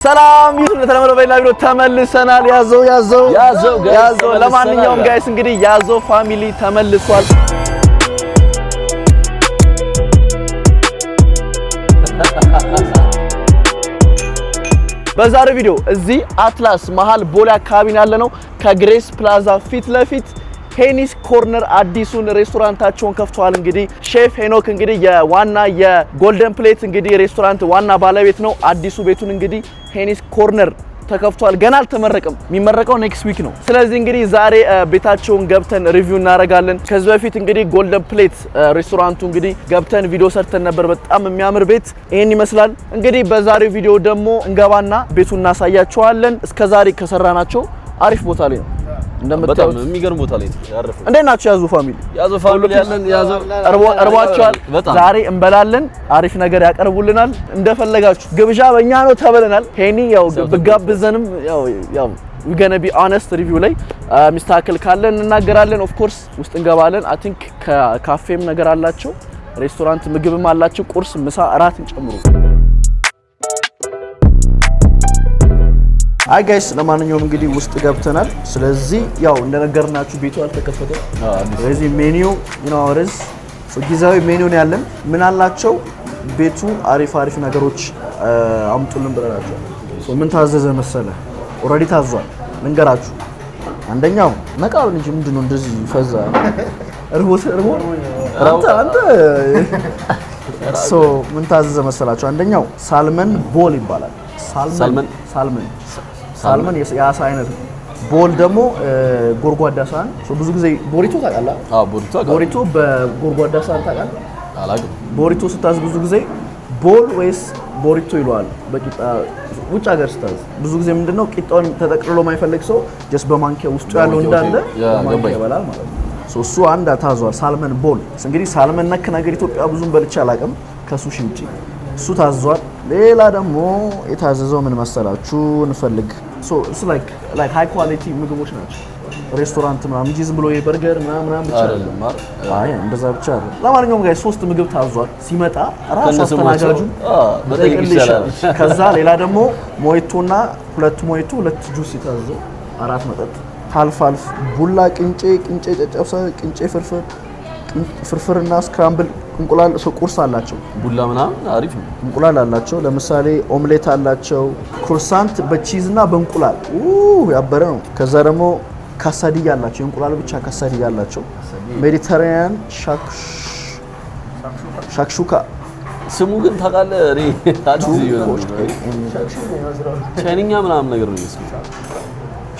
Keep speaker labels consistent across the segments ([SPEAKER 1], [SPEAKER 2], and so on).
[SPEAKER 1] ሰላም ይሁን ለተለመደው በሌላ ቪዲዮ ተመልሰናል። ያዘው ለማንኛውም ጋይስ እንግዲህ ያዘው ፋሚሊ ተመልሷል። በዛሬው ቪዲዮ እዚህ አትላስ መሃል ቦሌ አካባቢ ያለነው ከግሬስ ፕላዛ ፊት ለፊት ሄኒስ ኮርነር አዲሱን ሬስቶራንታቸውን ከፍተዋል። እንግዲህ ሼፍ ሄኖክ እንግዲህ የዋና የጎልደን ፕሌት እንግዲህ ሬስቶራንት ዋና ባለቤት ነው። አዲሱ ቤቱን እንግዲህ ሄኒስ ኮርነር ተከፍቷል። ገና አልተመረቀም፣ የሚመረቀው ኔክስት ዊክ ነው። ስለዚህ እንግዲህ ዛሬ ቤታቸውን ገብተን ሪቪው እናደርጋለን። ከዚህ በፊት እንግዲህ ጎልደን ፕሌት ሬስቶራንቱ እንግዲህ ገብተን ቪዲዮ ሰርተን ነበር። በጣም የሚያምር ቤት ይሄን ይመስላል። እንግዲህ በዛሬው ቪዲዮ ደግሞ እንገባና ቤቱን እናሳያቸዋለን። እስከዛሬ ከሰራናቸው አሪፍ ቦታ ላይ ነው። እንደምታዩት
[SPEAKER 2] የሚገርም ቦታ ላይ ያረፈ።
[SPEAKER 1] እንዴት ናችሁ ያዙ ፋሚሊ?
[SPEAKER 2] ያለን
[SPEAKER 1] እርቧቸዋል። ዛሬ እንበላለን። አሪፍ ነገር ያቀርቡልናል። እንደፈለጋችሁ ግብዣ በእኛ ነው ተበለናል። ሄኒ ያው ብጋብዘንም ያው we gonna be honest ሪቪው ላይ ሚስተካከል ካለ እንናገራለን። ኦፍ ኮርስ ውስጥ እንገባለን። አይ ቲንክ ካፌም ነገር አላቸው፣ ሬስቶራንት ምግብም አላቸው፣ ቁርስ፣ ምሳ፣ እራትን ጨምሮ። አይ ጋይስ ለማንኛውም እንግዲህ ውስጥ ገብተናል። ስለዚህ ያው እንደነገርናችሁ ቤቱ አልተከፈተም። ስለዚህ ሜኒው ይኖርስ ጊዜያዊ ሜኒው ነው ያለን። ምን አላቸው ቤቱ አሪፍ ነገሮች አምጡልን ብለናቸው። ምን ታዘዘ መሰለ? ኦሬዲ ታዟል። ልንገራችሁ። አንደኛው ነቃውን እንጂ ምንድነው እንደዚህ ፈዛ አንተ ምን ታዘዘ መሰላችሁ? አንደኛው ሳልመን ቦል ይባላል። ሳልመን የአሳ አይነት ነው። ቦል ደግሞ ጎርጓዳ ሳህን። ብዙ ጊዜ ቦሪቶ ታውቃለህ? ቦሪቶ በጎርጓዳ ሳህን ታውቃለህ? አላውቅም። ቦሪቶ ስታዝ ብዙ ጊዜ ቦል ወይስ ቦሪቶ ይሏል። በቂጣ ውጭ ሀገር ስታዝ ብዙ ጊዜ ምንድነው ቂጣውን ተጠቅልሎ የማይፈልግ ሰው ጀስት በማንኪያ ውስጡ ያለው እንዳለ በማንኪያ ይበላል ማለት ነው። እሱ አንድ ታዟል። ሳልመን ቦል። እንግዲህ ሳልመን ነክ ነገር ኢትዮጵያ ብዙም በልቼ አላውቅም ከሱሺ ውጪ። እሱ ታዟል። ሌላ ደግሞ የታዘዘው ምን መሰላችሁ? እንፈልግ it's like high quality ምግቦች ናቸው። ሬስቶራንት ምናምን እንጂ ዝም ብሎ የበርገር ምናምን ብቻ አይደለም። አይ እንደዛ ብቻ አይደለም። ለማንኛውም ጋር 3 ምግብ ታዟል። ሲመጣ ራስ አስተናጋጁ መጠየቅ ይችላል። ከዛ ሌላ ደግሞ ሞይቶና 2 ሞይቶ 2 ጁስ የታዘዘው 4 መጠጥ half ቡላ፣ ቅንጬ ጨጨብሳ፣ ቅንጬ ፍርፍርና ስክራምብል እንቁላል ቁርስ አላቸው። ቡላ ምናምን አሪፍ ነው። እንቁላል አላቸው። ለምሳሌ ኦምሌት አላቸው። ኩርሳንት በቺዝ እና በእንቁላል ያበረ ነው። ከዛ ደግሞ ካሳዲያ አላቸው። እንቁላል ብቻ ካሳዲያ አላቸው። ሜዲተራኒያን ሻክሹካ
[SPEAKER 2] ስሙ ግን ታውቃለህ? እኔ ታዲያ ቻይንኛ ምናምን ነገር ነው የሚመስለው።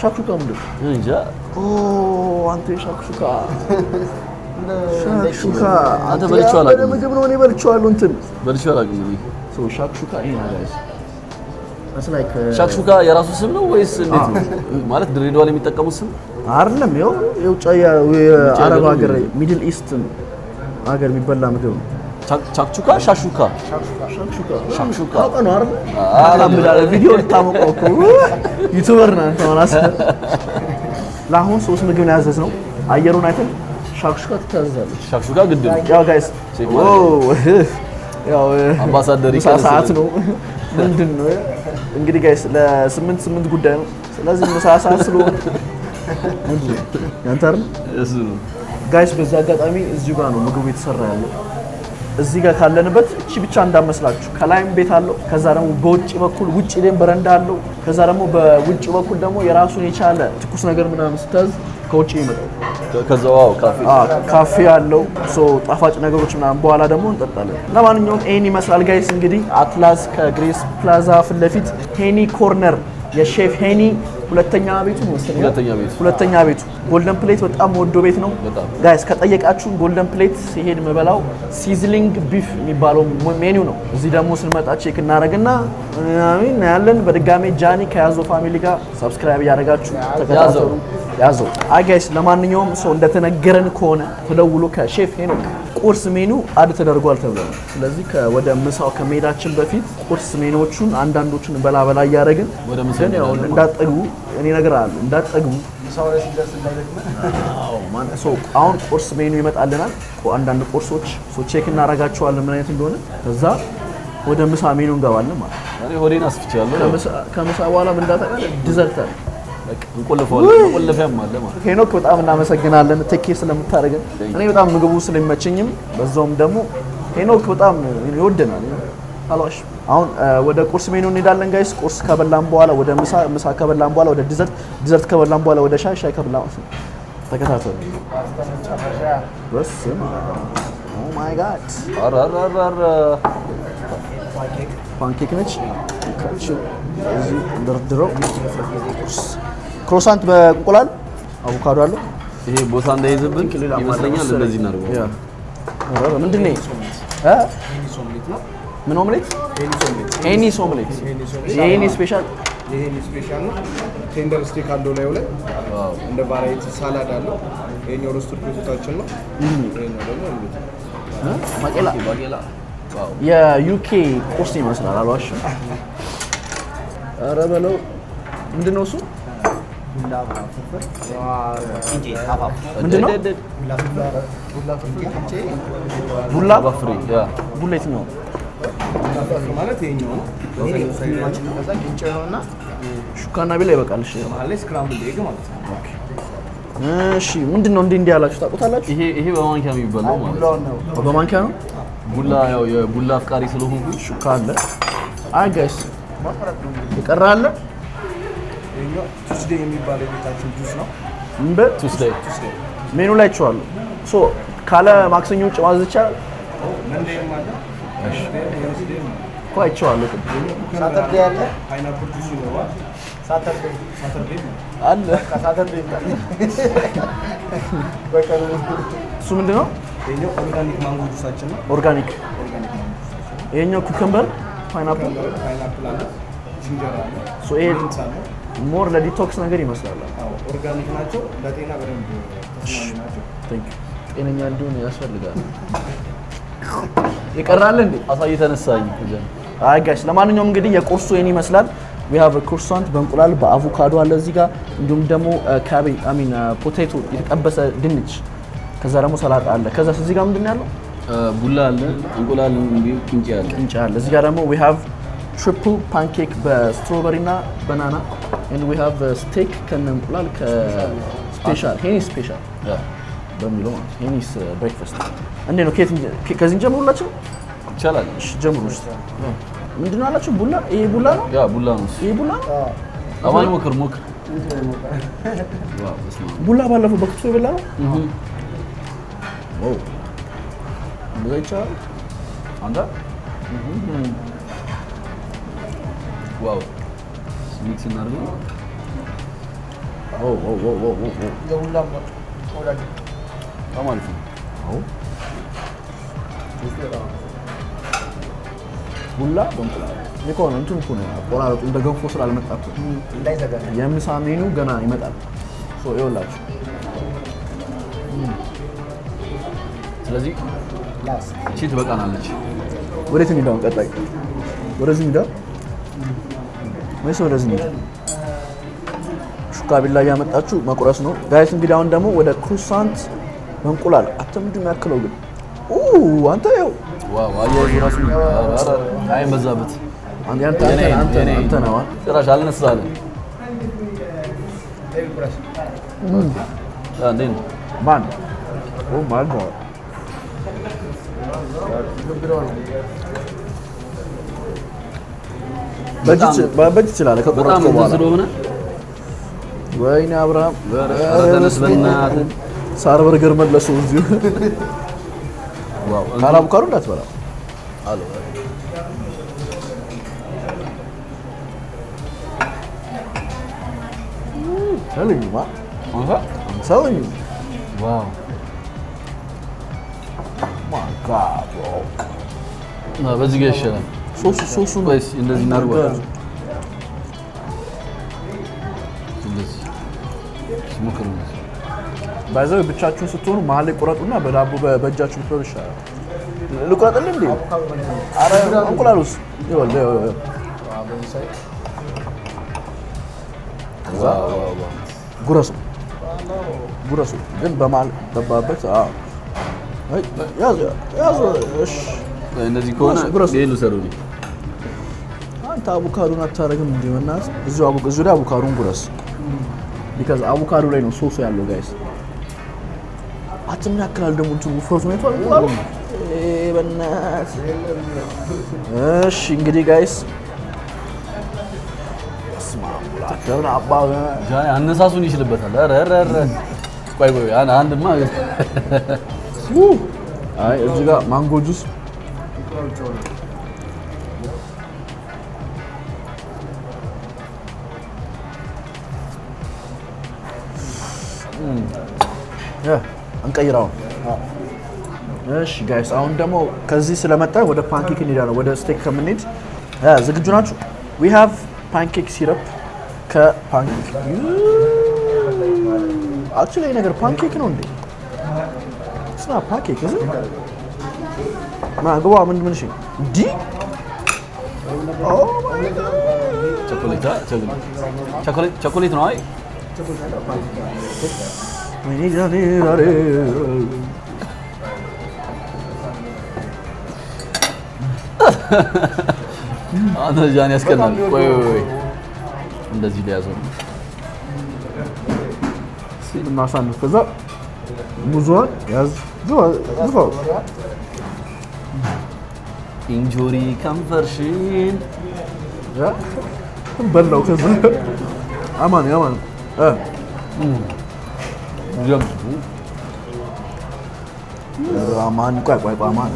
[SPEAKER 1] ሻክሹካ ምንድን ነው እንጃ። አንተ ሻክሹካ አንተ በልቼዋለሁ። ምግብ ነው። እኔ በልቼዋለሁ። እንትን
[SPEAKER 2] በልቼዋለሁ።
[SPEAKER 1] ሻክሹካ ይሄ ነው
[SPEAKER 2] ሻክሹካ የራሱ ስም ነው ወይስ እንዴት ነው? ማለት ድሬዳዋ ላይ የሚጠቀሙት ስም
[SPEAKER 1] አይደለም። ይኸው የውጭ የአረብ ሀገር ሚድል ኢስት ሀገር የሚበላ ምግብ ነው።
[SPEAKER 2] ሻክሹካ ሻክሹካ
[SPEAKER 1] ነው አይደል? አላምዳለ ቪዲዮ ልታመቀው እኮ ዩቲዩበር ነህ አንተ ማለት። ለአሁን 3 ምግብ ነው ያዘዝነው። አየሩን አይተን ሻክሹካ ትታዘዛለች።
[SPEAKER 2] ሻክሹካ ግድ ነው።
[SPEAKER 1] ያው ጋይስ ያው
[SPEAKER 2] አምባሳደር
[SPEAKER 1] ሰዓት ነው። ምንድነው እንግዲህ ጋይስ ለ8 ጉዳይ ነው። ስለዚህ ሰዓት ስለሆነ ያንተር
[SPEAKER 2] እሱ ነው
[SPEAKER 1] ጋይስ። በዛ አጋጣሚ እዚሁ ጋር ነው ምግቡ የተሰራ ያለው። እዚህ ጋር ካለንበት እቺ ብቻ እንዳመስላችሁ ከላይም ቤት አለው። ከዛ ደግሞ በውጭ በኩል ውጭ ላይ በረንዳ አለው። ከዛ ደግሞ በውጭ በኩል ደግሞ የራሱን የቻለ ትኩስ ነገር ምናምን ስታዝ ከውጭ ይመጣል።
[SPEAKER 2] ከዛው
[SPEAKER 1] ካፌ አለው። ጣፋጭ ነገሮች ምናምን በኋላ ደግሞ እንጠጣለን። ለማንኛውም ይሄን ይመስላል ጋይስ። እንግዲህ አትላስ ከግሬስ ፕላዛ ፊት ለፊት ሄኒ ኮርነር የሼፍ ሄኒ ሁለተኛ ቤቱ ጎልደን ፕሌት በጣም ወዶ ቤት ነው ጋይስ። ከጠየቃችሁ ጎልደን ፕሌት ሲሄድ መበላው ሲዝሊንግ ቢፍ የሚባለው ሜኒው ነው። እዚህ ደግሞ ስንመጣ ቼክ እናደርግና አሚን ያለን። በድጋሜ ጃኒ ከያዞ ፋሚሊ ጋር ሰብስክራይብ ያደርጋችሁ ተከታተሉ። ያዘው አይ ጋይስ። ለማንኛውም ሰው እንደተነገረን ከሆነ ተደውሎ ከሼፍ ሄኖክ ቁርስ ሜኑ አድ ተደርጓል ተብሏል። ስለዚህ ወደ ምሳው ከመሄዳችን በፊት ቁርስ ሜኖቹን አንዳንዶቹን በላ እያደረግን
[SPEAKER 2] ወደ ምሳው
[SPEAKER 1] ያው እንዳጠግቡ እኔ ነገር አለ እንዳጠግቡ ምሳው ላይ ሲደርስ እንዳይደክመን። አሁን ቁርስ ሜኑ ይመጣልናል። አንዳንድ ቁርሶች ቼክ እናደርጋቸዋለን ምን አይነት እንደሆነ። ከዛ ወደ ምሳ ሜኑ እንገባለን ማለት
[SPEAKER 2] እኔ ሆዴን አስፍቻለሁ
[SPEAKER 1] ከምሳ በኋላ ምን እንዳጠቃለ ዲዘርት አለ
[SPEAKER 2] በቃ እንቆልፈዋለን አለ ማለት
[SPEAKER 1] ሄኖክ በጣም እናመሰግናለን ቴክ ኬር ስለምታደርገን እኔ በጣም ምግቡ ስለሚመቸኝም በዛውም ደግሞ ሄኖክ በጣም ይወደናል አላሽ አሁን ወደ ቁርስ ሜኑ እንሄዳለን ጋይስ ቁርስ ከበላን በኋላ ወደ ምሳ ከበላን በኋላ ወደ ዲዘርት ከበላን በኋላ ወደ ሻይ ከበላን ተከታተሉ በስመ ኦ ማይ ጋድ
[SPEAKER 2] አራራራ
[SPEAKER 1] ፓንኬክ ነች እዚህ ደርድረው ክሮሳንት በእንቁላል አቮካዶ አለ
[SPEAKER 2] ይሄ ቦታ እንዳይዝብን ይመስለኛል እንደዚህ እናድርገው
[SPEAKER 1] ያ ምንድን ነው ምን ኦምሌት ኤኒስ ኦምሌት ኤኒ ስፔሻል
[SPEAKER 3] ነው ቴንደር ስቴክ አለው ላይ እንደ ቫራይቲ ሳላድ አለው ይሄኛው ሮስት ፖቴቶችን ነው ይሄኛው ደግሞ
[SPEAKER 1] ባቄላ ዋው የዩኬ ቁርስ ይመስላል አልዋሽም ኧረ በለው ምንድነው እሱ ምንድነው ቡላ
[SPEAKER 2] ባፍሪ ያ
[SPEAKER 1] ቡላ የትኛው
[SPEAKER 3] ማለት ይሄኛው ነው
[SPEAKER 1] ሹካና ቢላ ይበቃል እሺ
[SPEAKER 3] ማለት ስክራምብል ኤግ ማለት ነው
[SPEAKER 1] ኦኬ እሺ ምንድነው እንዴ ያላችሁ ታውቁታላችሁ
[SPEAKER 2] ይሄ በማንኪያ የሚበላው ማለት ነው
[SPEAKER 1] በማንኪያ ነው
[SPEAKER 2] ቡላ ያው የቡላ አፍቃሪ ስለሆንኩ
[SPEAKER 1] ሹካ አለ አይ ጋይስ ይቀራል
[SPEAKER 3] ይሄኛው ቱስዴይ የሚባለው የቤታችን ጁስ ነው
[SPEAKER 2] ቱስዴይ
[SPEAKER 1] ሜኑ ላይ ቻሉ ሶ ካለ ማክሰኞ ውጭ ማዘዝ ይቻላል
[SPEAKER 3] መንዴ ማለት እሺ
[SPEAKER 1] ቆይ ቻሉ
[SPEAKER 3] ሳተርዴ አለ ፓይናፕል ጁስ ይኖራል ሳተርዴ
[SPEAKER 1] አለ
[SPEAKER 3] ሳተርዴ
[SPEAKER 1] እሱ ምንድነው
[SPEAKER 3] ይሄኛው ኦርጋኒክ ማንጎ ጁሳችን ነው
[SPEAKER 1] ኦርጋኒክ ይሄኛው ኩከምበር ፓይናፕል
[SPEAKER 3] አለ ጂንጀር አለ
[SPEAKER 1] ሶ ይሄ ሞር ለዲቶክስ ነገር ይመስላል
[SPEAKER 3] አዎ ኦርጋኒክ ናቸው ለጤና በደንብ ተስማሚ ናቸው
[SPEAKER 1] ቴንክ ዩ ጤነኛ እንዲሆን ያስፈልጋል ይቀራል እንዴ
[SPEAKER 2] አሳይተነሳኝ እጀን
[SPEAKER 1] አይ ጋይስ ለማንኛውም እንግዲህ የቁርሱ የኔ ይመስላል we have a croissant በእንቁላል በአቮካዶ አለ እዚህ ጋር እንዲሁም ደግሞ ካቤጅ ፖቴቶ የተጠበሰ ድንች ከዛ ደግሞ ሰላጣ አለ ከዛ እዚህ ጋር ምንድን ነው ያለው
[SPEAKER 2] ቡላ አለ እንቁላል ቅንጬ አለ
[SPEAKER 1] እዚህ ጋር ደግሞ we have triple pancake በስትሮበሪ እና ባናና and we have steak ከነ እንቁላል ከስፔሻል ሄኒ ስፔሻል በሚለው ሄኒስ ብሬክፋስት እንዴ ነው ከዚህ ጀምሩላችሁ
[SPEAKER 2] ይቻላል
[SPEAKER 1] እሺ ጀምሩ እስቲ ምንድነው አላችሁ ቡላ ይሄ ቡላ ነው
[SPEAKER 2] ያ ቡላ ነው
[SPEAKER 1] ይሄ ቡላ
[SPEAKER 2] አማን ሞክር ዋው
[SPEAKER 1] ቡላ ባለፈው በክቶ ይበላ ነው ኦ ለይቻ
[SPEAKER 2] አንተ ዋው ሚክስ እናድርግ
[SPEAKER 1] ኦ
[SPEAKER 3] የሁላ ወዳጅ
[SPEAKER 2] አማልፍ
[SPEAKER 1] አዎ ቡላ በእንቁላል ይቆን እንትን እኮ ነው አቆራረጡ እንደ ገንፎ ስላልመጣ እኮ
[SPEAKER 3] እንዳይዘጋ
[SPEAKER 1] የምሳ ሜኑ ገና ይመጣል ሶ ይኸውላችሁ
[SPEAKER 2] ስለዚህ እቺ ትበቃናለች
[SPEAKER 1] ወዴት እንሂድ አሁን ቀጣይ ወደዚህ እንሂድ ወይስ ወደዚህ እንሂድ ሹካ ቢላ ያመጣችሁ መቁረስ ነው ጋይስ እንግዲህ አሁን ደግሞ ወደ ክሩሳንት በእንቁላል አትምንድን ያክለው ግን አንተ ይኸው
[SPEAKER 2] ዋው አየህ ራሱ አይ መዛበት
[SPEAKER 1] አንተ ነው
[SPEAKER 2] ጭራሽ አልነሳለ እንዴት
[SPEAKER 1] ማን ኦ ማይ ጋድ በእጅ ይችላል ከቆረጥኩ በኋላ
[SPEAKER 2] ስለሆነ
[SPEAKER 1] ወይኔ አብርሃም
[SPEAKER 2] ተነስ በእናትህ
[SPEAKER 1] ሳር በርገር መለሰው እዚሁ
[SPEAKER 2] ዋው
[SPEAKER 1] ካላቡካሩ እንዳትበላ
[SPEAKER 2] አለ
[SPEAKER 1] ሰልኝማ
[SPEAKER 2] አንተ
[SPEAKER 1] ሰልኝ
[SPEAKER 2] ዋው
[SPEAKER 1] ማይ ጋድ
[SPEAKER 2] በዚህ ጋር ይሻላል
[SPEAKER 1] ሶሱ
[SPEAKER 2] ወይስ እንደዚህ እናድርገው እንደዚህ ስሞክር ነው
[SPEAKER 1] ባይዘው ብቻችሁን ስትሆኑ መሀል ላይ ቆረጡና በዳቦ በእጃችሁ ብትበሉ ይሻላል ልቆረጥልህ እንዴ አረ እንቁላሉስ ይወል ጉረሱ ግን በመሀል ገባበት ያዙ እሺ
[SPEAKER 2] እንደዚህ ከሆነ ሌሉ ሰሩኝ
[SPEAKER 1] አንተ አቮካዶን አታረግም እንዴ? ወናስ እዚሁ ላይ አቮካዶን ጉረስ because avocado ላይ ነው ሶሱ ያለው ጋይስ አጥም ያክላል ደግሞ እንትኑ ፍሮዝ ነው ይቷል በእናት እሺ እንግዲህ ጋይስ አስማማላችሁ አባ
[SPEAKER 2] ጃኒ አነሳሱን ይችልበታል አረ ቆይ አንድማ
[SPEAKER 1] አይ እዚህ ጋር ማንጎ ጁስ እንቀይራው እሺ ጋይስ አሁን ደግሞ ከዚህ ስለመጣ ወደ ፓንኬክ እንሄዳለን ወደ ስቴክ ከምንሄድ ዝግጁ ናችሁ we have pancake syrup ከፓንኬክ actually ይሄ ነገር ፓንኬክ ነው እንዴ it's not pancake is it ማግባ ምን እሺ ዲ
[SPEAKER 2] ቸኮሌት ነው አይ አንተ ጃኒ ያስቀናል ቆይ እንደዚህ ሊያዘው
[SPEAKER 1] ሲልማሳን ከዛ ሙዟን ያዝ ዝፋው
[SPEAKER 2] ኢንጆሪ ከንፈርሽን
[SPEAKER 1] በላው ከዛ አማን አማን ቆይ አማን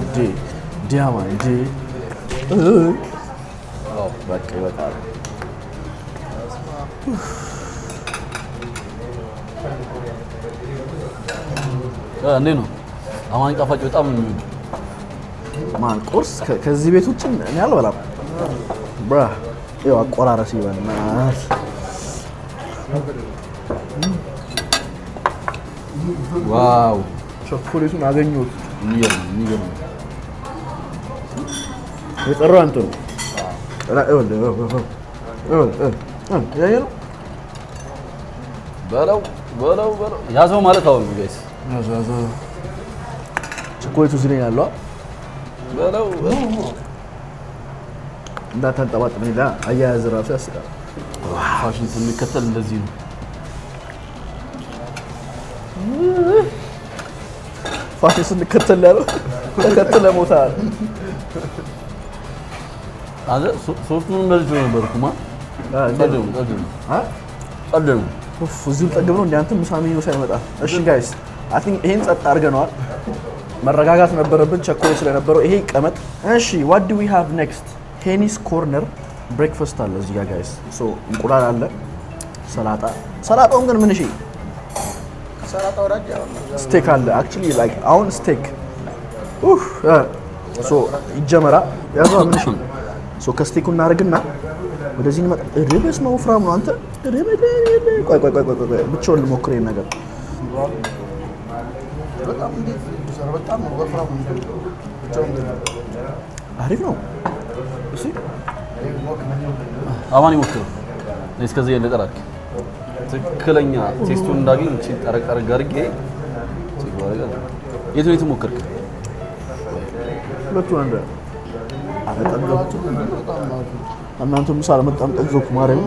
[SPEAKER 1] ዲያማን በቃ ይበቃል
[SPEAKER 2] እንዴት ነው አማን ጣፋጭ በጣም ነው የሚወድ
[SPEAKER 1] ማን ቁርስ ከዚህ ቤት ውጭ እኔ አልበላም ብራ ያው አቆራረስ ይበናል
[SPEAKER 2] ዋው
[SPEAKER 1] ቸኮሌቱን አገኘሁት
[SPEAKER 2] የሚገርም
[SPEAKER 1] የጠራው አንተ ነው ያየው
[SPEAKER 2] በለው ያዘው ማለት አሁን ጋይስ
[SPEAKER 1] ያዘው ቸኮሌቱ እዚህ ላይ ያለው
[SPEAKER 2] በለው
[SPEAKER 1] እንዳታንጠባጥብ ሌላ አያያዝ ራሱ ያስቃል
[SPEAKER 2] ፋሽን ስንከተል እንደዚህ ነው
[SPEAKER 1] ፋሽን ስንከተል ያለው ተከተለ ሞታል
[SPEAKER 2] አዘ ሶስቱን እንደዚህ ነበርኩማ ቀደም
[SPEAKER 1] እዚሁ ጠግብ ነው እንደ አንተ ምሳሜ ሳይመጣ እሺ ጋይስ አይ ቲንክ ይሄን ጸጥ አድርገናል መረጋጋት ነበረብን ቸኮሌት ስለነበረው ይሄ ቀመጥ እሺ what do we have next ሄኒስ ኮርነር ብሬክፋስት አለ እዚህ ጋር ጋይስ ሶ እንቁላል አለ ሰላጣውን ግን ምን እሺ
[SPEAKER 3] ሰላጣ ወራጅ
[SPEAKER 1] ስቴክ አለ actually like አሁን ስቴክ ሶ ይጀመራ ያዛው ምን እሺ ሶ ከስቴኩ እናርግና ወደዚህ እንመጣ ርብስ ነው ፍራም ነው አንተ ቆይ ብቻውን ልሞክር ይሄን ነገር በጣም ወፍራም ነው አሪፍ ነው እሺ
[SPEAKER 2] አማን ይሞክረው እስከዚህ እንደጠራክ ትክክለኛ ቴስቱን እንዳገኝ እቺ ጠረቅ አድርጌ የት ነው የተሞከርክ
[SPEAKER 1] ሁለቱ አንድ አጠገብኩ እናንተ ምሳሌ መጣም ጠገብኩ ማረኝ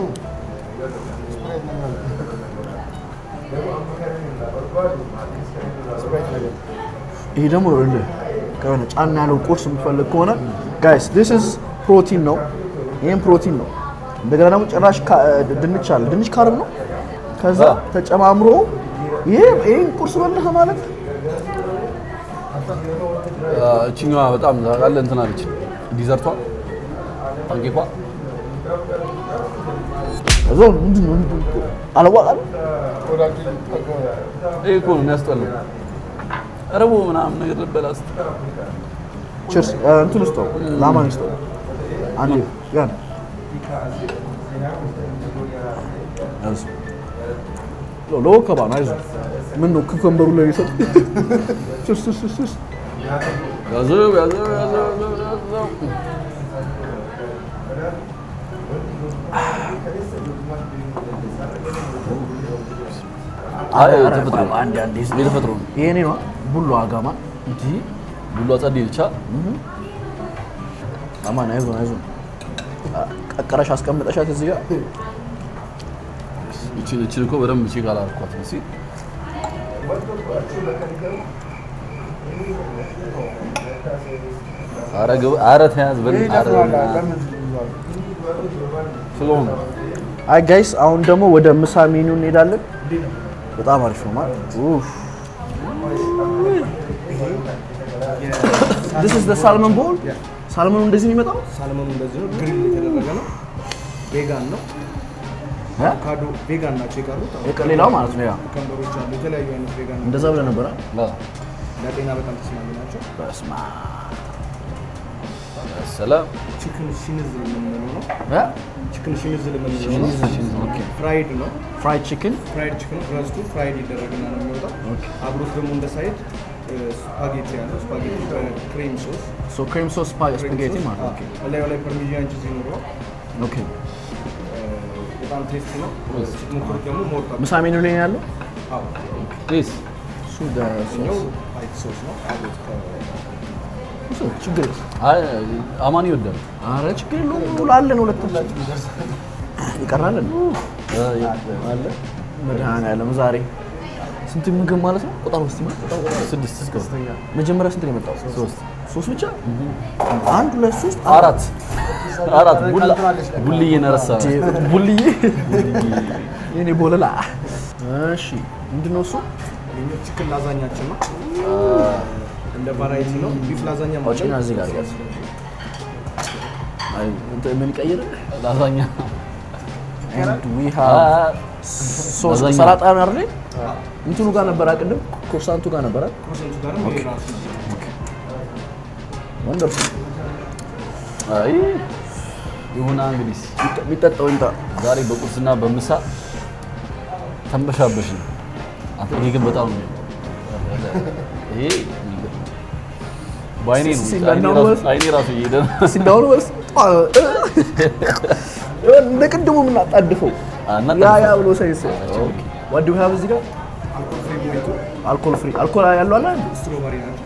[SPEAKER 1] ይሄ ደግሞ ከሆነ ጫና ያለው ቁርስ የምትፈልግ ከሆነ ጋይስ this is ፕሮቲን ነው ይሄን ፕሮቲን ነው እንደገና ደግሞ ጭራሽ ድንች አለ ድንች ካርብ ነው ከዛ ተጨማምሮ ይሄን ቁርስ በላህ ማለት
[SPEAKER 2] እቺኛዋ በጣም አለ እንትን አለች ዲዘርቷ አንጌኳ
[SPEAKER 1] እዞን ምንድነው አለዋላል
[SPEAKER 2] እኮ ነው የሚያስጠላው ረቦ ምናምን ነገር ልበላስ
[SPEAKER 1] ቺርስ እንትን ውስጥ ላማን ውስጥ አንዴ ያን አስ ሎ ከባና አይዞ ምን ነው ኩከምበሩ ላይ ይሰጥ ቺርስ
[SPEAKER 2] ያዘው አይ ተፈጥሮ
[SPEAKER 1] አንዴ
[SPEAKER 2] ተፈጥሮ
[SPEAKER 1] ይሄኔ ነው ቡሉ አጋማ
[SPEAKER 2] እንጂ ቡሉ አጸዲ ብቻ
[SPEAKER 1] አማን አይዞ ቀቀረሽ አስቀምጠሻት እዚህ ጋር
[SPEAKER 2] እቺ እኮ በደንብ እቺ ጋር አልኳት እሺ አረ ተያዝ በል ፍሎም
[SPEAKER 1] አይ ጋይስ አሁን ደግሞ ወደ ምሳ ሜኑ እንሄዳለን በጣም አሪፍ ነው ማለት ኡፍ This is the salmon bowl ሳልመኑ እንደዚህ ነው የሚመጣው
[SPEAKER 3] ሳልመኑ እንደዚህ ነው ግሪል የተደረገ ነው ቬጋን ነው አቮካዶ ቬጋን ናቸው የቀሩት
[SPEAKER 1] ሌላው ማለት ነው ያ
[SPEAKER 3] ከንበሮች አሉ የተለያዩ አይነት ቬጋን
[SPEAKER 1] እንደዛ ብለ ነበር
[SPEAKER 3] ለጤና በጣም ተስማሚ ናቸው
[SPEAKER 1] በስማ
[SPEAKER 2] ሰላም
[SPEAKER 3] ቺክን ሽንዝል የምንለው ነው ቺክን ሽንዝል የምንለው ነው
[SPEAKER 1] ኦኬ
[SPEAKER 3] ፍራይድ ነው
[SPEAKER 1] ፍራይድ ቺክን
[SPEAKER 3] ብረስቱ ፍራይድ ይደረግና ነው የሚወጣው አብሮት ደግሞ እንደ ሳይድ ስፓጌቲ ያለው ስፓጌቲ በክሬም ሶስ
[SPEAKER 1] ክሬም ሶስ ስፓጌቲ ማለት ኦኬ
[SPEAKER 3] ላይ ፐርሚጂያን ቺዝ ይኖረዋል
[SPEAKER 1] ኦኬ
[SPEAKER 3] በጣም ቴስቲ ነው ስትሞክሩት ደግሞ ሞርታ
[SPEAKER 1] ምሳ ሜኑ ላይ ያለው
[SPEAKER 3] አዎ
[SPEAKER 2] ፕሊዝ
[SPEAKER 3] ሱዳ ዋይት ሶስ ነው
[SPEAKER 1] ችግር
[SPEAKER 2] አይ አማን ይወዳል
[SPEAKER 1] አረ ችግር የለውም አለን ሁለታችን ይቀራል አለ መድኃኒዓለም ዛሬ ስንት ምግብ ማለት ነው ቁጥር ውስጥ ነው
[SPEAKER 2] 6 እስከ
[SPEAKER 1] መጀመሪያ ስንት ነው የመጣው 3 ብቻ 1 2 3
[SPEAKER 2] 4 ቡልዬ ነረሳ
[SPEAKER 1] ቡልዬ የኔ ቦለላ እሺ ምንድነው እሱ
[SPEAKER 3] ቺክን ላዛኛችን ነው እንደ ቫራይቲ ነው ቢፍ ላዛኛ ማለት
[SPEAKER 1] ነው እዚህ ጋር ያዝ አይ ምን ቀይር
[SPEAKER 2] ላዛኛ
[SPEAKER 1] and we have ሶስ ሰላጣ ነው አይደል እንትኑ ጋር ነበር አቅድም ኮርሳንቱ ጋር ነበር
[SPEAKER 3] ነው ራሱ
[SPEAKER 1] ወንደርፉል
[SPEAKER 2] አይ ይሁን እንግዲህ
[SPEAKER 1] የሚጠጣው እንታ
[SPEAKER 2] ዛሬ በቁርስና በምሳ ተንበሻበሽ ነው አንተ ይሄ ግን በጣም ነው ይሄ ባይኔ ነው አይኔ ራሱ ይሄዳል
[SPEAKER 1] ሲዳው ነው እንደቀደሙ ምን አጣድፈው ያ ብሎ ሳይንስ ኦኬ what do we have እዚህ ጋር አልኮል ፍሪ አልኮል ያለው አለ
[SPEAKER 3] ስትሮበሪ ናቸው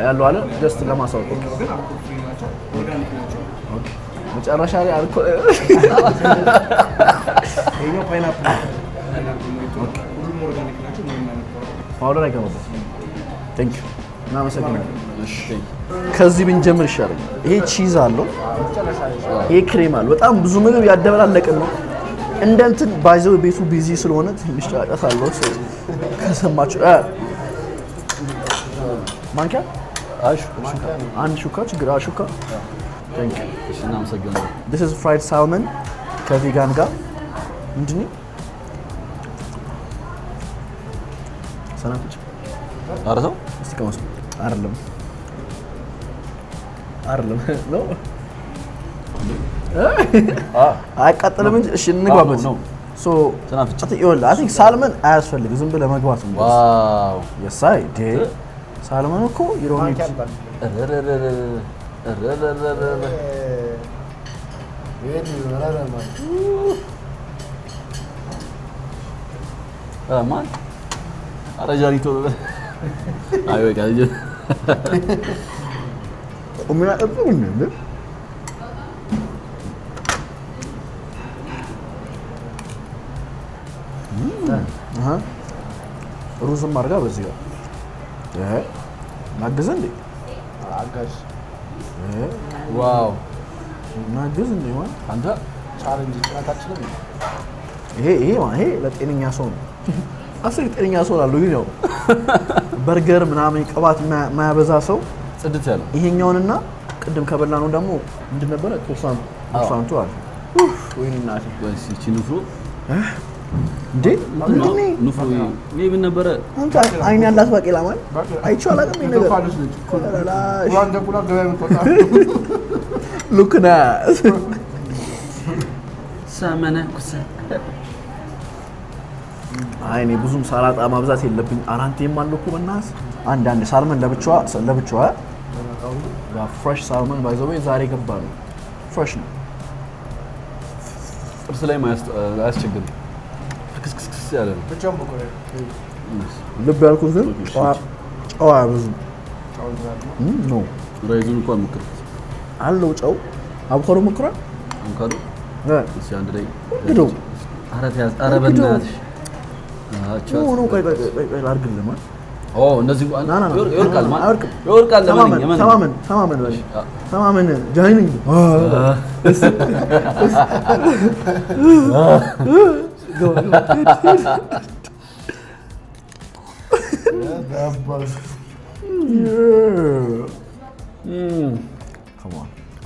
[SPEAKER 1] ያለው አለ ጀስት ለማሳወቅ
[SPEAKER 3] ግን አልኮል ፍሪ ናቸው ኦርጋኒክ ናቸው
[SPEAKER 1] ኦኬ መጨረሻ ላይ አልኮል
[SPEAKER 3] ይሄኛው ፓይናፕል ሁሉም ኦርጋኒክ ናቸው ምንም አይነት
[SPEAKER 1] ፓውደር አይገባበት ቴንክ ዩ እናመሰግናለን እሺ ከዚህ ብንጀምር ይሻላል ይሄ ቺዝ አለው ይሄ ክሬም አለው በጣም ብዙ ምግብ ያደበላለቀን ነው እንደንትን ባይዘው ቤቱ ቢዚ ስለሆነ ትንሽ ጫጫታ አለው ከሰማችሁ ማንኪያ አንድ ሹካ ችግር ሹካ ቴንክ ዩ
[SPEAKER 2] እሺ እናመሰግናለን
[SPEAKER 1] this is fried salmon ከቪጋን ጋር ምንድነው ሰናፍጭ
[SPEAKER 2] አረሰው
[SPEAKER 1] እስቲ ከመስ አይደለም ነው አያቃጥልም እንጂ እሺ እንግባበት ሶ
[SPEAKER 2] ሰናፍጭ
[SPEAKER 1] ይኸውልህ አይ ቲንክ ሳልመን አያስፈልግም ዝም ብለህ መግባት ነው
[SPEAKER 2] ዋው
[SPEAKER 1] የሳይ ዴ ሳልመን እኮ ይሮኒ
[SPEAKER 2] ማን አረጃሪቶ አይ ወይ ጋር
[SPEAKER 1] ኦሜና እጥሩ ነው ሩዝም አድርጋ በዚህ ጋር ማገዝ እንዴ
[SPEAKER 3] አጋዥ
[SPEAKER 2] ዋው
[SPEAKER 1] ማገዝ እንዴ ማለት
[SPEAKER 2] አንተ
[SPEAKER 3] ቻሌንጅ ጭራታችን
[SPEAKER 1] ይሄ ለጤነኛ ሰው ነው አስር ጤነኛ ሰው አለው ግን ያው በርገር ምናምን ቅባት ማያበዛ ሰው
[SPEAKER 2] ጽድት ያለው
[SPEAKER 1] ይሄኛውንና ቅድም ከበላነው ደግሞ ምንድን ነበረ ኮርሳንቱ አለ ወይኔ እናቴ
[SPEAKER 2] ወይስ እቺ ንፍሮ
[SPEAKER 1] እንዴ
[SPEAKER 2] ንፍሮ ይሄ ምን ነበረ
[SPEAKER 1] አንተ አይን ያላት ባቄላ ማለት አይቼው አላውቅም ይሄ ነገር
[SPEAKER 3] ቁራን ደቁላ ገበያ የምትወጣ
[SPEAKER 1] ሉክና
[SPEAKER 2] ሰመነ ኩሰ
[SPEAKER 1] አይኔ ብዙም ሰላጣ ማብዛት የለብኝ አራንቴም አለው እኮ በእናትህ አንድ ሳልመን ለብቻዋ ያ ፍሬሽ ሳልመን ባይ ዘ ዌይ ዛሬ ገባ ነው ፍሬሽ ነው
[SPEAKER 2] ጥርስ ላይ አያስቸግርም ክስክስ ያለ ነው
[SPEAKER 3] ብቻውን በቆለ
[SPEAKER 1] ልብ ያልኩት ግን ጨዋ ብዙ
[SPEAKER 3] ቻው
[SPEAKER 1] ኖ
[SPEAKER 2] ራይዙን እንኳን ሞክር
[SPEAKER 1] አለው ጨው አቮካዶ ሞክራ
[SPEAKER 2] አቮካዶ እሺ አንድ ላይ
[SPEAKER 1] ሄዶ
[SPEAKER 2] ኧረ በእናትሽ
[SPEAKER 1] ነው ቆይ አድርግልህ ማለት
[SPEAKER 2] እነዚህ
[SPEAKER 1] ይወርቃል
[SPEAKER 2] ማለት ይወርቃል ለምን
[SPEAKER 1] ተማመን ጃይኒንግ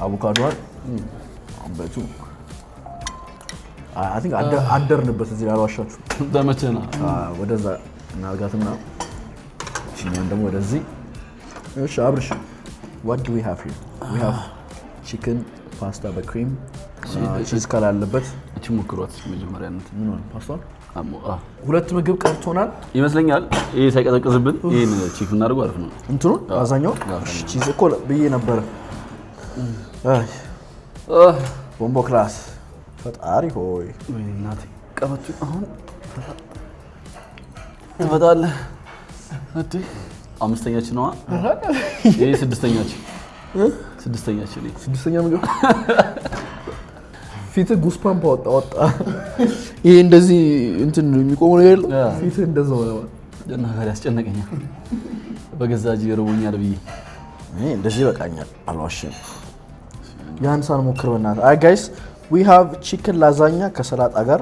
[SPEAKER 1] አቮካዶ አንበቱ አይ ቲንክ አደርንበት እዚህ ያልዋሻችሁ
[SPEAKER 2] ተመቸና
[SPEAKER 1] ወደዛ እናርጋትና እኛን ደግሞ ወደዚህ እሺ አብርሽ what do we have here we have chicken pasta በክሪም ቺዝ ካላለበት
[SPEAKER 2] እቺ ሞክሯት መጀመሪያ ነው
[SPEAKER 1] ምን ነው ፓስታ ሁለት ምግብ ቀርቶናል
[SPEAKER 2] ይመስለኛል ይሄ ሳይቀዘቅዝብን ይሄን ቺክ እናድርገው አሪፍ ነው
[SPEAKER 1] እንትኑ አዛኛው ቺዝ እኮ ብዬ ነበር ቦምቦ ክላስ ፈጣሪ ሆይ
[SPEAKER 2] እናቴ ቀበቱ አሁን ትመጣለህ አዲ አምስተኛችን ነው ይሄ ስድስተኛችን
[SPEAKER 1] ስድስተኛ ምግብ ፊት ጉስፓምፕ ወጣ ይሄ እንደዚህ እንትን የሚቆመው ነገር ፊት እንደዛው ነው
[SPEAKER 2] ደና ጋር ያስጨነቀኛ በገዛጅ ይረውኛል ብዬ
[SPEAKER 1] እንደዚህ በቃኛል አልዋሽም ያን ሳንሞክር በእናትህ አይ ጋይስ we have chicken lasagna ከሰላጣ ጋር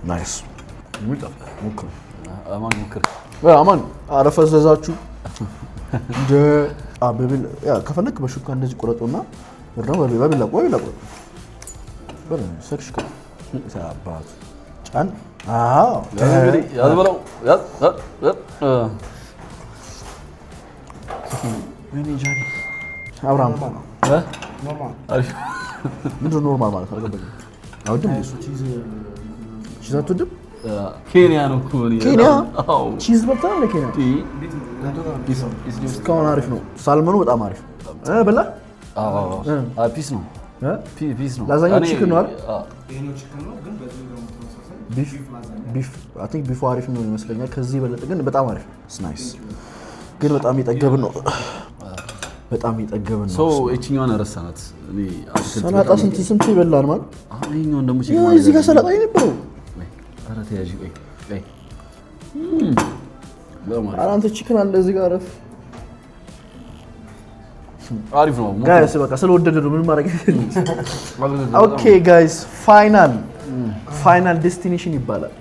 [SPEAKER 1] ናይስ ሞክር አማን አረፈዘዛችሁ እንደ አበብል ያ ከፈለክ በሹካ እንደዚህ ቆረጦና ወርደው በቢላ ቆይ ለቆ በለን ሰክሽ ከአባት ጫን
[SPEAKER 2] እንግዲህ ያዝበለው
[SPEAKER 1] ምን ይጃኒ አብራም
[SPEAKER 3] ኖርማል
[SPEAKER 1] ምንድን ነው ኖርማል ማለት አልገባኝም አውድም እሱ ቺዝ አትወድም
[SPEAKER 2] ኬንያ ነው እኮ
[SPEAKER 1] ኬንያ ቺዝ በጣም ነው ኬንያ እስካሁን አሪፍ ነው ሳልመኑ በጣም አሪፍ በላ
[SPEAKER 2] ፒስ ነው ፒስ ነው
[SPEAKER 1] ላዛኛው ቺክን ነው አይደል
[SPEAKER 3] ይሄኛው ቺክን ነው ግን በዚህ ደግሞ ተመሳሳይ
[SPEAKER 1] ቢፍ አይ ቲንክ ቢፍ አሪፍ ነው ይመስለኛል ከዚህ በለጠ ግን በጣም አሪፍ ናይስ ግን በጣም ይጠገብን ነው በጣም ይጠገብን ነው
[SPEAKER 2] ሶ እቺኛውን ረሳናት እኔ
[SPEAKER 1] ሰላጣ ስንት ይበላል ማለት
[SPEAKER 2] ይሄኛውን ደግሞ ቺክን
[SPEAKER 1] እዚህ ጋር ሰላጣ ይነበረው
[SPEAKER 2] አረ ተያጂ ቆይ
[SPEAKER 1] አንተ ቺክን አለ እዚህ ጋር
[SPEAKER 2] አሪፍ ነው
[SPEAKER 1] ጋይስ በቃ ስለወደደ ነው ምን ማድረግ ኦኬ ጋይስ ፋይናል ዴስቲኔሽን ይባላል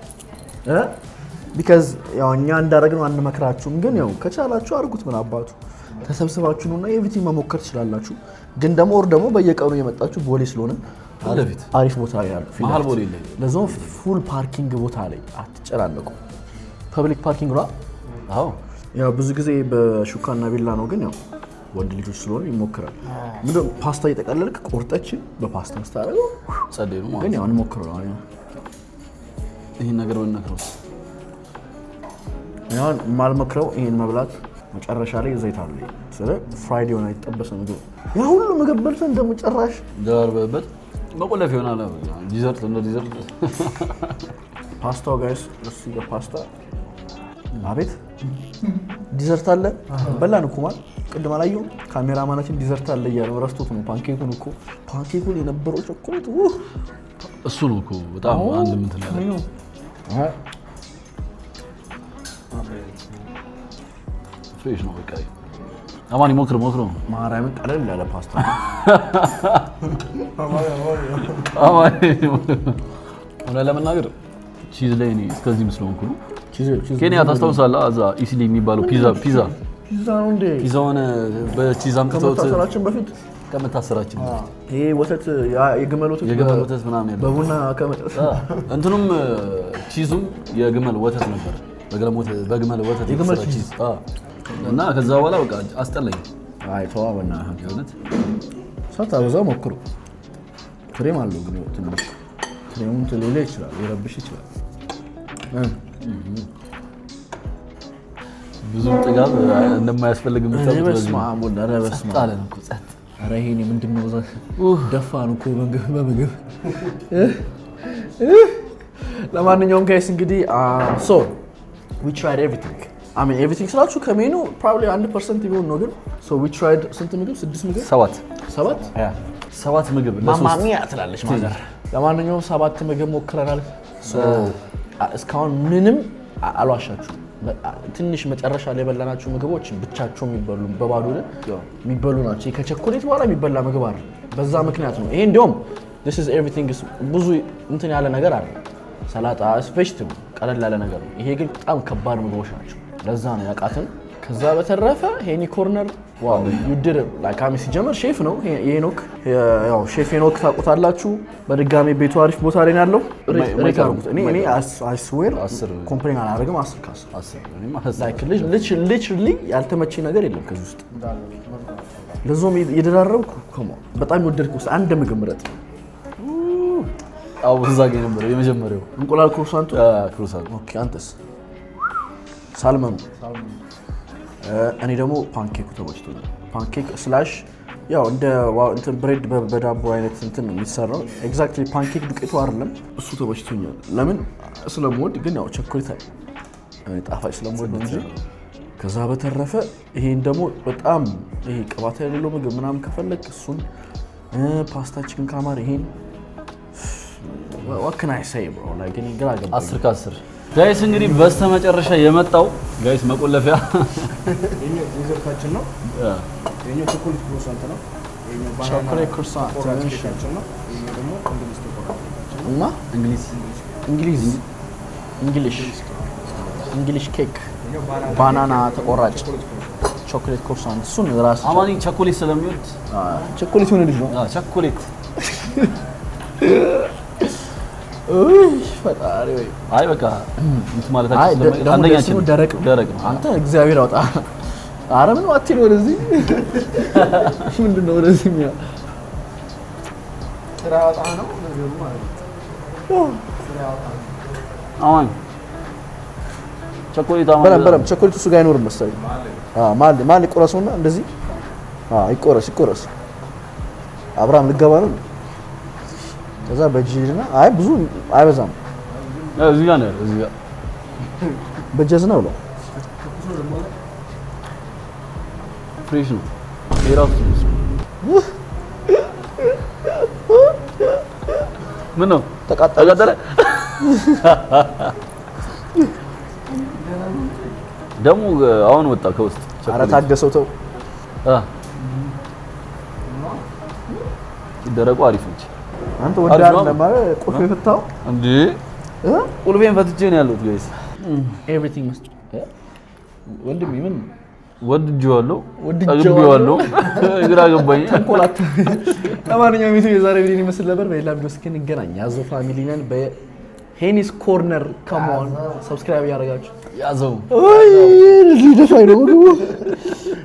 [SPEAKER 1] because ያው እኛ እንዳደረግነው አንመክራችሁም ግን ያው ከቻላችሁ አድርጉት ምን አባቱ ተሰብስባችሁ ነውና ኤቭሪቲንግ መሞከር ትችላላችሁ ግን ደግሞ በየቀኑ የመጣችሁ ቦሌ ስለሆነ
[SPEAKER 2] አለፊት
[SPEAKER 1] አሪፍ ቦታ ላይ ያለው
[SPEAKER 2] መሀል ቦሌ ላይ
[SPEAKER 1] ለዞን ፉል ፓርኪንግ ቦታ ላይ አትጨናነቁ ፐብሊክ ፓርኪንግ ነው
[SPEAKER 2] አዎ
[SPEAKER 1] ያው ብዙ ጊዜ በሹካና ቢላ ነው ግን ያው ወንድ ልጆች ስለሆነ ይሞክራል ምንድነው ፓስታ እየጠቀለልክ ቆርጠችን በፓስታ መስታረው
[SPEAKER 2] ጸደይ ነው
[SPEAKER 1] ግን ያው እንሞክረው ነው
[SPEAKER 2] ይሄን ነገር ወንነክረው
[SPEAKER 1] ያው ማልመክረው ይሄን መብላት መጨረሻ ላይ ዘይት አለ ስለ ፍራይዴ ሆነ አይተጠበሰ ምግብ ያ ሁሉ ምግብ በልተን እንደምጨራሽ
[SPEAKER 2] ዳርበበት በቆለፍ ይሆናል ዲዘርት እንደ ዲዘርት
[SPEAKER 1] ፓስታው ጋይስ እሱ በፓስታ አቤት ዲዘርት አለ በላን እኮ ማለት ቅድም አላየሁም ካሜራማናችን ዲዘርት አለ እያለው ረስቶት ነው ፓንኬኩን የነበረው ቾኮሌት
[SPEAKER 2] እሱ ነው እኮ በጣም አንድ ምን ትላለህ ፍሬሽ ነው በቃ አማን ይሞክር
[SPEAKER 1] ማራም ቀለል ያለ ፓስታ
[SPEAKER 2] አማን ወላ ለመናገር ቺዝ ላይ እኔ እስከዚህ መስሎንኩ
[SPEAKER 1] ቺዝ
[SPEAKER 2] ኬንያ ታስታውሳለህ አዛ ኢሲሊ የሚባለው ፒዛ
[SPEAKER 1] ነው እንዴ
[SPEAKER 2] ፒዛውን በቺዝ አምጥተውት
[SPEAKER 1] ከመታሰራችን በፊት
[SPEAKER 2] ከመታሰራችን
[SPEAKER 1] ይሄ ወተት የግመል ወተት
[SPEAKER 2] ምናምን ያለው
[SPEAKER 1] በቡና ከመጠጣ
[SPEAKER 2] እንትኑም ቺዙም የግመል ወተት ነበር በግመል ወተት
[SPEAKER 1] የግመል
[SPEAKER 2] ቺዝ እና ከዛ በኋላ በቃ አስጠላኝ
[SPEAKER 1] አይ ተዋውና ሀቂነት ሳታበዛው ሞክሩ ክሬም አለው ግን ትንሽ ክሬሙን ተሌለ ይችላል ይረብሽ ይችላል
[SPEAKER 2] ብዙ ጥጋብ እንደማያስፈልግ ምታውቁት
[SPEAKER 1] በስመ አብ ወልድ በስመ አብ
[SPEAKER 2] አለን እኮ ጸጥ
[SPEAKER 1] ኧረ ይሄኔ ምንድነው ደፋን እኮ በምግብ ለማንኛውም ጋይስ እንግዲህ so we tried everything I mean everything ስላችሁ ከሜኑ probably 1% ቢሆን ነው ግን so we tried ስንት ምግብ 6 ምግብ 7
[SPEAKER 2] ምግብ
[SPEAKER 1] ማማሚያ ትላለች ማዘር ለማንኛውም 7 ምግብ ሞክረናል so እስካሁን ምንም አልዋሻችሁ ትንሽ መጨረሻ ላይ በላናችሁ ምግቦች ብቻቸው የሚበሉ በባዶ የሚበሉ ናቸው ከቸኮሌት በኋላ የሚበላ ምግብ አይደል በዛ ምክንያት ነው ይሄ እንደውም this is everything is ብዙ እንትን ያለ ነገር አይደል ሰላጣ vegetable ቀለል ያለ ነገር ነው ይሄ ግን በጣም ከባድ ምግቦች ናቸው ለዛ ነው ያቃተን ከዛ በተረፈ ሄኒ ኮርነር ዋው you did it like አሚ ሲጀመር ሼፍ ነው ሄኖክ ያው ሼፍ ሄኖክ ታውቁታላችሁ በድጋሚ ቤቱ አሪፍ ቦታ ላይ ያለው ሪካርዶ እኔ I swear ኮምፕሌን አላደርግም 10 like literally ያልተመቸኝ ነገር የለም ከዚህ ውስጥ ለዞም ይደራረብኩ በጣም ወደድኩት አንድ ምግብ ምረጥ
[SPEAKER 2] አው እዛጋ ነበር የመጀመሪያው
[SPEAKER 1] እንቁላል ክሩሳንቱ
[SPEAKER 2] ክሩሳንት
[SPEAKER 1] ኦኬ አንተስ ሳልመን እኔ ደግሞ ፓንኬኩ ተወጭቶኛል ፓንኬክ ስላሽ ያው እንደ ብሬድ በዳቦ አይነት እንትን ነው የሚሰራው ኤግዛክትሊ ፓንኬክ ዱቄቱ አይደለም እሱ ተወጭቶኛል ለምን ስለምወድ ግን ያው ቸኮሌት ጣፋጭ ስለምወድ ነው እንጂ ከዛ በተረፈ ይሄን ደግሞ በጣም ይሄ ቅባት ያለው ምግብ ምናምን ከፈለክ እሱን ፓስታ ቺክን ካማር ይሄን what can I say bro like any ግራ ገባ
[SPEAKER 2] 10 ከ10 ጋይስ እንግዲህ በስተመጨረሻ የመጣው ጋይስ መቆለፊያ
[SPEAKER 3] የኛው ዲዘርታችን ነው የኛው ቾኮሌት ክሮሳንት ነው የኛው ባናና
[SPEAKER 1] ቾኮሌት ክሮሳንት
[SPEAKER 3] ነው የኛው ደግሞ እንግሊዝ ተቆራጭ
[SPEAKER 1] እና እንግሊዝ ኬክ ባናና ተቆራጭ ቾኮሌት ክሮሳንት እሱን ራስ
[SPEAKER 2] አማኒ ቾኮሌት ስለሚወድ
[SPEAKER 1] ቾኮሌት ሆነ ልጅ ነው
[SPEAKER 2] ቾኮሌት
[SPEAKER 1] ፈጣሪ ወይ
[SPEAKER 2] አይ በቃ እንት ማለታችን አንደኛችን
[SPEAKER 1] ደረቅ ነው አንተ እግዚአብሔር አውጣ አረ ምን ዋትኝ ወደዚህ ምንድነው ወደዚህ ያ ስራውጣ ነው ነገሩ ማለት ነው ስራውጣ
[SPEAKER 2] አሁን ቾኮሌት
[SPEAKER 1] በረም ቾኮሌቱ እሱ ጋር አይኖርም መሰለኝ ማል ይቆረሰውና እንደዚህ ይቆረስ አብራም ልገባ ነው ከዛ በጂልና አይ ብዙ አይበዛም
[SPEAKER 2] እዚህ ጋር ነው እዚህ ጋር
[SPEAKER 1] በጀዝ ነው ነው
[SPEAKER 2] ፍሬሽ ነው የራሱ ምን ነው ተቃጠለ ደሙ አሁን ወጣ ከውስጥ
[SPEAKER 1] ኧረ ታገሰው ተው
[SPEAKER 2] ደረቁ አሪፍ እንጂ
[SPEAKER 1] አንተ ወዳር ነበር ቁልፍ የፈታው
[SPEAKER 2] እንዴ ቁልፌን ፈትቼ ነው ያለሁት ጋይስ
[SPEAKER 1] ኤቭሪቲንግ መስት ወንድም ምን
[SPEAKER 2] ወድጄዋለሁ ግራ ገባኝ
[SPEAKER 1] ተንኮላት ለማንኛውም የዛሬ ቪዲዮ ይመስል ነበር በሌላ ቪዲዮ እስክንገናኝ ያዘው ፋሚሊ ነን በሄኒስ ኮርነር ካም ኦን ሰብስክራይብ ያደርጋችሁ
[SPEAKER 2] ያዘው
[SPEAKER 1] አይ ልጅ ደፋይ ነው